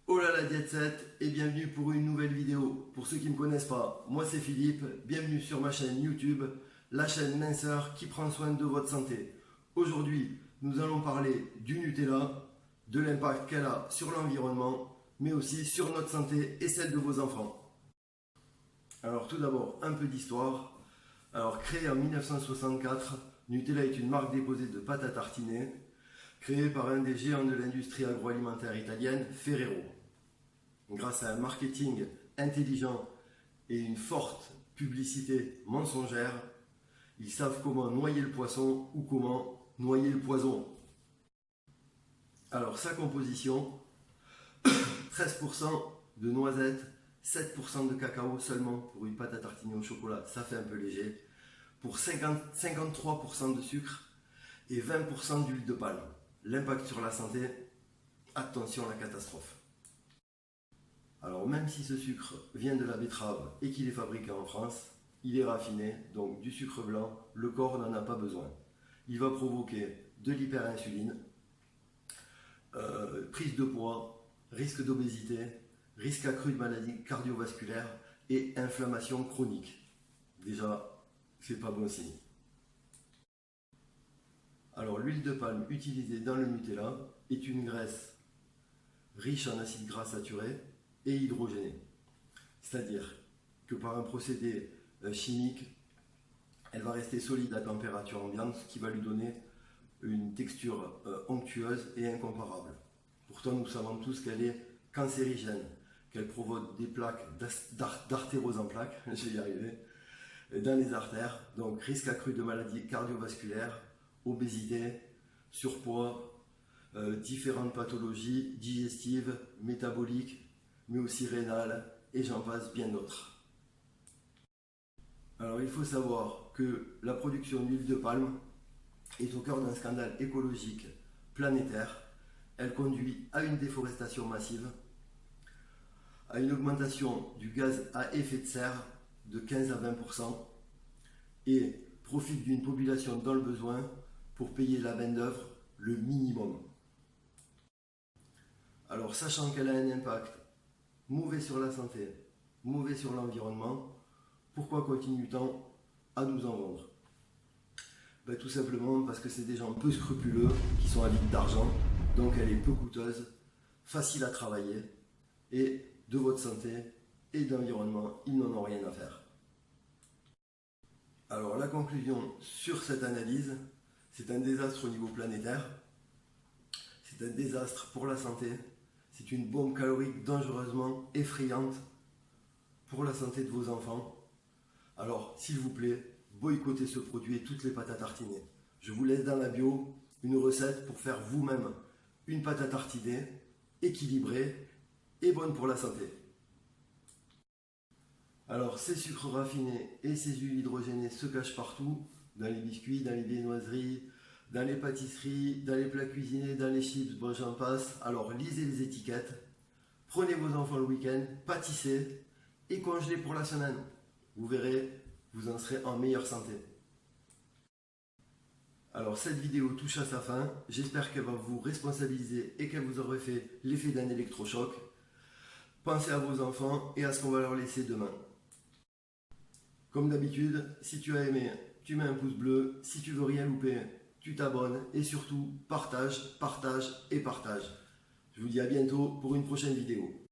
Oh là la Diète 7 et bienvenue pour une nouvelle vidéo. Pour ceux qui ne me connaissent pas, moi c'est Philippe, bienvenue sur ma chaîne YouTube, la chaîne minceur qui prend soin de votre santé. Aujourd'hui, nous allons parler du Nutella, de l'impact qu'elle a sur l'environnement, mais aussi sur notre santé et celle de vos enfants. Alors tout d'abord, un peu d'histoire. Alors créée en 1964, Nutella est une marque déposée de pâte à tartiner, créée par un des géants de l'industrie agroalimentaire italienne, Ferrero. Grâce à un marketing intelligent et une forte publicité mensongère, ils savent comment noyer le poisson ou comment noyer le poison. Alors sa composition, 13% de noisettes, 7% de cacao seulement pour une pâte à tartiner au chocolat, ça fait un peu léger, pour 53% de sucre et 20% d'huile de palme. L'impact sur la santé, attention à la catastrophe. Alors même si ce sucre vient de la betterave et qu'il est fabriqué en France, il est raffiné, donc du sucre blanc, le corps n'en a pas besoin. Il va provoquer de l'hyperinsuline, prise de poids, risque d'obésité, risque accru de maladies cardiovasculaires et inflammation chronique. Déjà, c'est pas bon signe. Alors l'huile de palme utilisée dans le Nutella est une graisse riche en acides gras saturés et hydrogénée. C'est-à-dire que par un procédé chimique, elle va rester solide à température ambiante, ce qui va lui donner une texture onctueuse et incomparable. Pourtant, nous savons tous qu'elle est cancérigène, qu'elle provoque des plaques d'artérose en plaques, je vais y arriver, dans les artères, donc risque accru de maladies cardiovasculaires, obésité, surpoids, différentes pathologies digestives, métaboliques, mais aussi rénales, et j'en passe bien d'autres. Alors il faut savoir que la production d'huile de palme est au cœur d'un scandale écologique planétaire. Elle conduit à une déforestation massive, à une augmentation du gaz à effet de serre de 15 à 20% et profite d'une population dans le besoin pour payer la main-d'œuvre le minimum. Alors sachant qu'elle a un impact mauvais sur la santé, mauvais sur l'environnement, pourquoi continue-t-on à nous en vendre? Tout simplement parce que c'est des gens peu scrupuleux qui sont avides d'argent, donc elle est peu coûteuse, facile à travailler, et de votre santé et de l'environnement, ils n'en ont rien à faire. Alors la conclusion sur cette analyse, c'est un désastre au niveau planétaire, c'est un désastre pour la santé, c'est une bombe calorique dangereusement effrayante pour la santé de vos enfants. Alors s'il vous plaît, boycottez ce produit et toutes les pâtes à tartiner. Je vous laisse dans la bio une recette pour faire vous-même une pâte à tartiner équilibrée et bonne pour la santé. Alors ces sucres raffinés et ces huiles hydrogénées se cachent partout, dans les biscuits, dans les viennoiseries, dans les pâtisseries, dans les plats cuisinés, dans les chips, bon j'en passe. Alors lisez les étiquettes, prenez vos enfants le week-end, pâtissez et congelez pour la semaine. Vous verrez, vous en serez en meilleure santé. Alors cette vidéo touche à sa fin, j'espère qu'elle va vous responsabiliser et qu'elle vous aura fait l'effet d'un électrochoc. Pensez à vos enfants et à ce qu'on va leur laisser demain. Comme d'habitude, si tu as aimé, tu mets un pouce bleu. Si tu veux rien louper, tu t'abonnes. Et surtout, partage, partage et partage. Je vous dis à bientôt pour une prochaine vidéo.